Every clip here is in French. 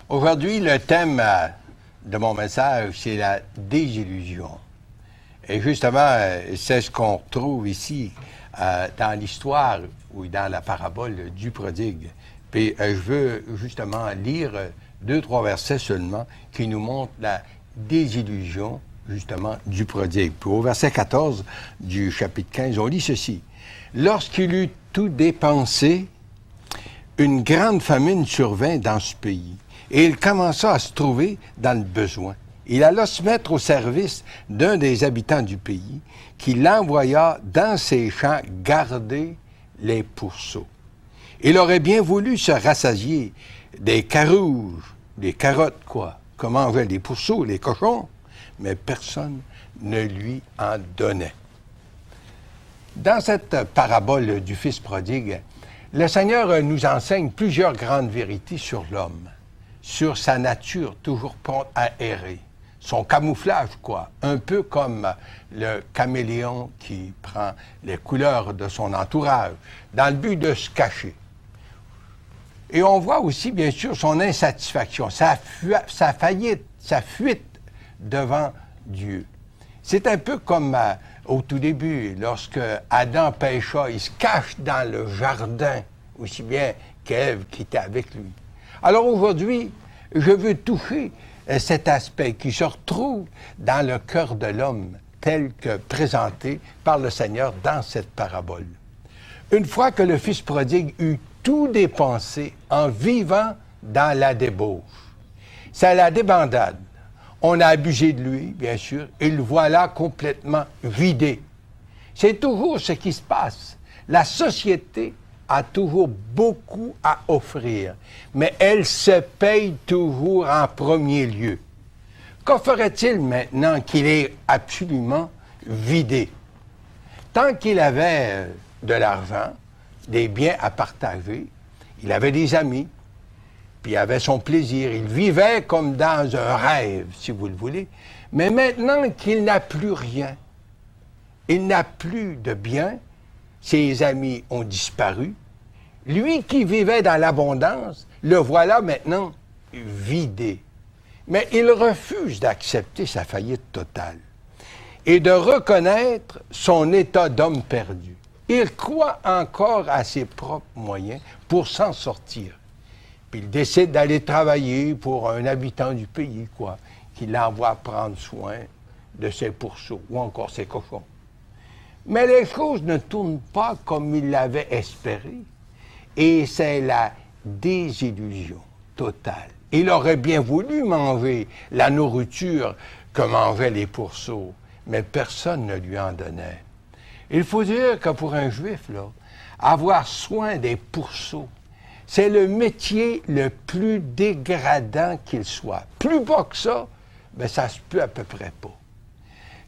Aujourd'hui, le thème de mon message, c'est la désillusion. Et justement, c'est ce qu'on retrouve ici dans l'histoire ou dans la parabole du prodigue. Puis je veux justement lire 2-3 versets seulement qui nous montrent la désillusion, justement, du prodigue. Puis au verset 14 du chapitre 15, on lit ceci. « Lorsqu'il eut tout dépensé, une grande famine survint dans ce pays. Et il commença à se trouver dans le besoin. Il alla se mettre au service d'un des habitants du pays, qui l'envoya dans ses champs garder les pourceaux. Il aurait bien voulu se rassasier des carouges, des carottes, quoi, comme mangeaient les pourceaux, les cochons, mais personne ne lui en donnait. » Dans cette parabole du Fils prodigue, le Seigneur nous enseigne plusieurs grandes vérités sur l'homme, sur sa nature toujours prompte à errer, son camouflage, quoi, un peu comme le caméléon qui prend les couleurs de son entourage, dans le but de se cacher. Et on voit aussi, bien sûr, son insatisfaction, sa faillite, sa fuite devant Dieu. C'est un peu comme au tout début, lorsque Adam pécha, il se cache dans le jardin, aussi bien qu'Ève qui était avec lui. Alors aujourd'hui, je veux toucher cet aspect qui se retrouve dans le cœur de l'homme, tel que présenté par le Seigneur dans cette parabole. Une fois que le Fils prodigue eut tout dépensé en vivant dans la débauche, c'est la débandade. On a abusé de lui, bien sûr, et le voilà complètement vidé. C'est toujours ce qui se passe. La société a toujours beaucoup à offrir, mais elle se paye toujours en premier lieu. Que ferait-il maintenant qu'il est absolument vidé? Tant qu'il avait de l'argent, des biens à partager, il avait des amis, puis il avait son plaisir. Il vivait comme dans un rêve, si vous le voulez. Mais maintenant qu'il n'a plus rien, il n'a plus de biens, ses amis ont disparu. Lui qui vivait dans l'abondance, le voilà maintenant vidé. Mais il refuse d'accepter sa faillite totale et de reconnaître son état d'homme perdu. Il croit encore à ses propres moyens pour s'en sortir. Puis il décide d'aller travailler pour un habitant du pays, quoi, qui l'envoie prendre soin de ses pourceaux ou encore ses cochons. Mais les choses ne tournent pas comme il l'avait espéré. Et c'est la désillusion totale. Il aurait bien voulu manger la nourriture que mangeaient les pourceaux, mais personne ne lui en donnait. Il faut dire que pour un Juif, là, avoir soin des pourceaux, c'est le métier le plus dégradant qu'il soit. Plus bas que ça, ben ça se peut à peu près pas.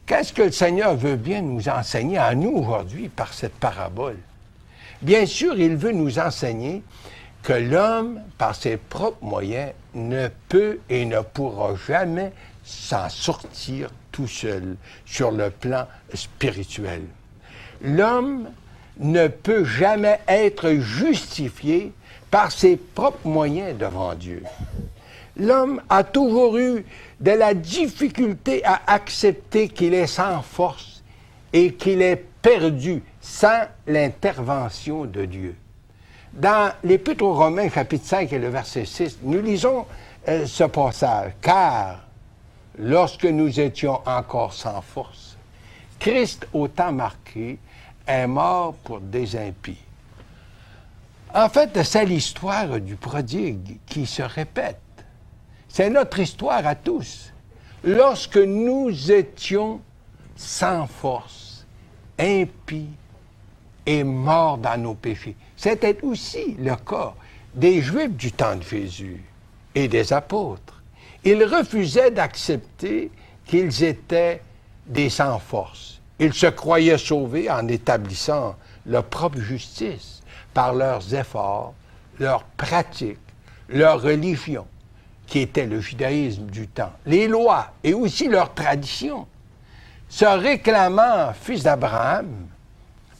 Qu'est-ce que le Seigneur veut bien nous enseigner à nous aujourd'hui par cette parabole? Bien sûr, il veut nous enseigner que l'homme, par ses propres moyens, ne peut et ne pourra jamais s'en sortir tout seul sur le plan spirituel. L'homme ne peut jamais être justifié par ses propres moyens devant Dieu. L'homme a toujours eu de la difficulté à accepter qu'il est sans force et qu'il est perdu sans l'intervention de Dieu. Dans l'Épître aux Romains, chapitre 5 et le verset 6, nous lisons ce passage. « Car, lorsque nous étions encore sans force, Christ, au temps marqué, est mort pour des impies. » En fait, c'est l'histoire du prodigue qui se répète. C'est notre histoire à tous. Lorsque nous étions sans force, impies et morts dans nos péchés. C'était aussi le cas des Juifs du temps de Jésus et des apôtres. Ils refusaient d'accepter qu'ils étaient des sans force. Ils se croyaient sauvés en établissant leur propre justice par leurs efforts, leurs pratiques, leur religion, qui était le judaïsme du temps, les lois et aussi leurs traditions. se réclamant fils d'Abraham.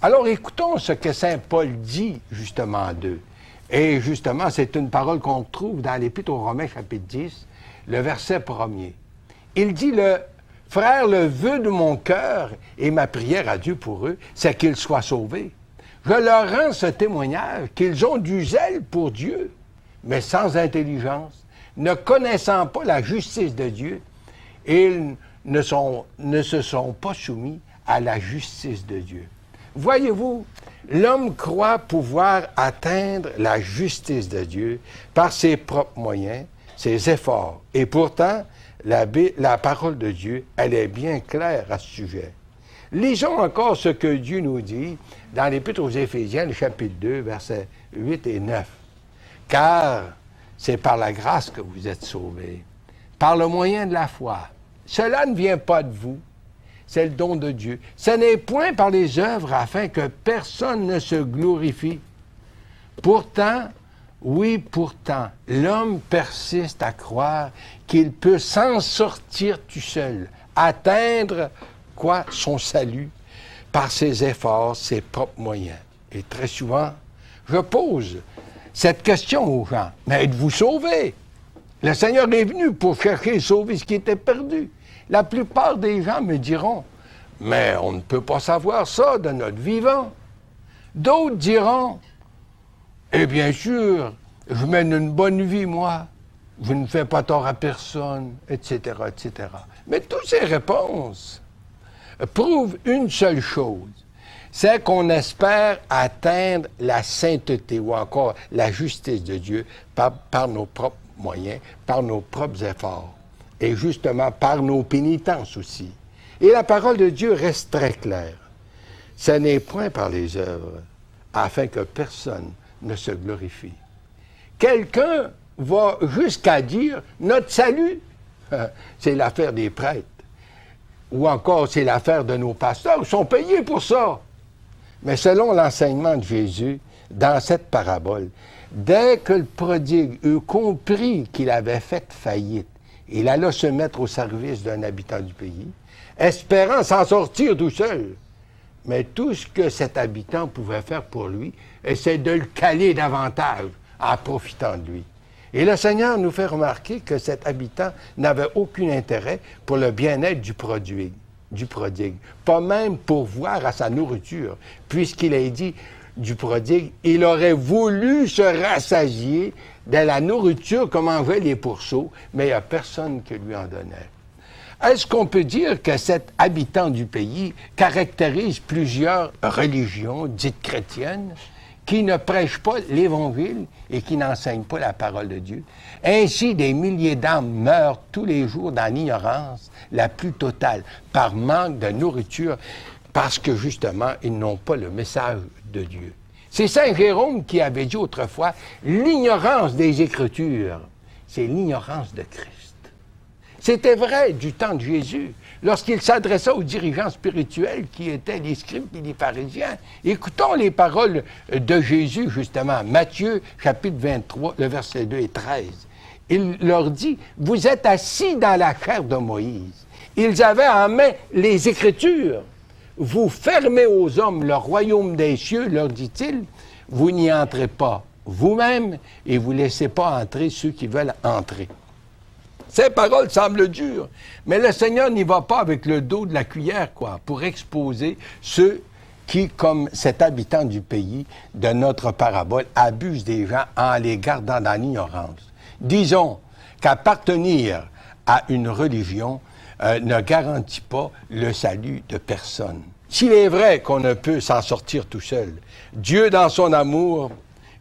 Alors écoutons ce que saint Paul dit justement d'eux. Et justement, c'est une parole qu'on trouve dans l'Épître aux Romains, chapitre 10, le verset 1er. Il dit, frère, le vœu de mon cœur et ma prière à Dieu pour eux, c'est qu'ils soient sauvés. Je leur rends ce témoignage qu'ils ont du zèle pour Dieu, mais sans intelligence, ne connaissant pas la justice de Dieu, ils ne se sont pas soumis à la justice de Dieu. Voyez-vous, l'homme croit pouvoir atteindre la justice de Dieu par ses propres moyens, ses efforts. Et pourtant, la parole de Dieu, elle est bien claire à ce sujet. Lisons encore ce que Dieu nous dit dans l'Épître aux Éphésiens, le chapitre 2, versets 8 et 9. « Car c'est par la grâce que vous êtes sauvés, par le moyen de la foi. Cela ne vient pas de vous, c'est le don de Dieu. Ce n'est point par les œuvres afin que personne ne se glorifie. Pourtant, oui, pourtant, l'homme persiste à croire qu'il peut s'en sortir tout seul, atteindre son salut par ses efforts, ses propres moyens. Et très souvent, je pose cette question aux gens. Mais êtes-vous sauvés? Le Seigneur est venu pour chercher et sauver ce qui était perdu. La plupart des gens me diront, mais on ne peut pas savoir ça de notre vivant. D'autres diront, et bien sûr, je mène une bonne vie, moi. Je ne fais pas tort à personne, etc., etc. Mais toutes ces réponses prouvent une seule chose, c'est qu'on espère atteindre la sainteté ou encore la justice de Dieu par nos propres moyens, par nos propres efforts et justement par nos pénitences aussi. Et la parole de Dieu reste très claire. Ce n'est point par les œuvres, afin que personne ne se glorifie. Quelqu'un va jusqu'à dire notre salut, c'est l'affaire des prêtres. Ou encore, c'est l'affaire de nos pasteurs, ils sont payés pour ça. Mais selon l'enseignement de Jésus, dans cette parabole, dès que le prodigue eut compris qu'il avait fait faillite, il alla se mettre au service d'un habitant du pays, espérant s'en sortir tout seul. Mais tout ce que cet habitant pouvait faire pour lui, c'est de le caler davantage en profitant de lui. Et le Seigneur nous fait remarquer que cet habitant n'avait aucun intérêt pour le bien-être du prodigue, pas même pour voir à sa nourriture, puisqu'il a dit du prodigue, il aurait voulu se rassasier de la nourriture que mangeaient les pourceaux, mais il n'y a personne qui lui en donnait. Est-ce qu'on peut dire que cet habitant du pays caractérise plusieurs religions dites chrétiennes qui ne prêchent pas l'Évangile et qui n'enseignent pas la parole de Dieu? Ainsi, des milliers d'âmes meurent tous les jours dans l'ignorance la plus totale, par manque de nourriture, parce que justement, ils n'ont pas le message de Dieu. C'est saint Jérôme qui avait dit autrefois, l'ignorance des Écritures, c'est l'ignorance de Christ. C'était vrai du temps de Jésus, lorsqu'il s'adressa aux dirigeants spirituels qui étaient les scribes et les pharisiens. Écoutons les paroles de Jésus, justement, Matthieu, chapitre 23, le verset 2 et 13. Il leur dit, « Vous êtes assis dans la chair de Moïse. Ils avaient en main les Écritures. Vous fermez aux hommes le royaume des cieux, leur dit-il. Vous n'y entrez pas vous-même et vous ne laissez pas entrer ceux qui veulent entrer. » Ces paroles semblent dures, mais le Seigneur n'y va pas avec le dos de la cuillère, pour exposer ceux qui, comme cet habitant du pays de notre parabole, abusent des gens en les gardant dans l'ignorance. Disons qu'appartenir à une religion ne garantit pas le salut de personne. S'il est vrai qu'on ne peut s'en sortir tout seul, Dieu, dans son amour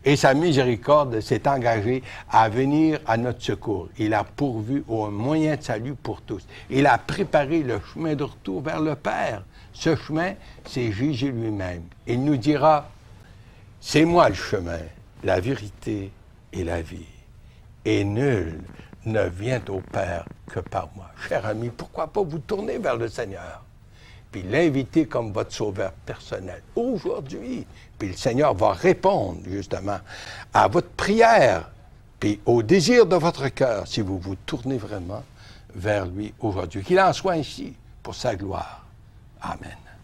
et sa miséricorde, s'est engagé à venir à notre secours. Il a pourvu un moyen de salut pour tous. Il a préparé le chemin de retour vers le Père. Ce chemin, c'est Jésus lui-même. Il nous dira, « C'est moi le chemin, la vérité et la vie. Et nul ne vient au Père que par moi. » Cher ami, pourquoi pas vous tourner vers le Seigneur, puis l'inviter comme votre sauveur personnel aujourd'hui. Puis le Seigneur va répondre justement à votre prière, puis au désir de votre cœur, si vous vous tournez vraiment vers lui aujourd'hui. Qu'il en soit ainsi pour sa gloire. Amen.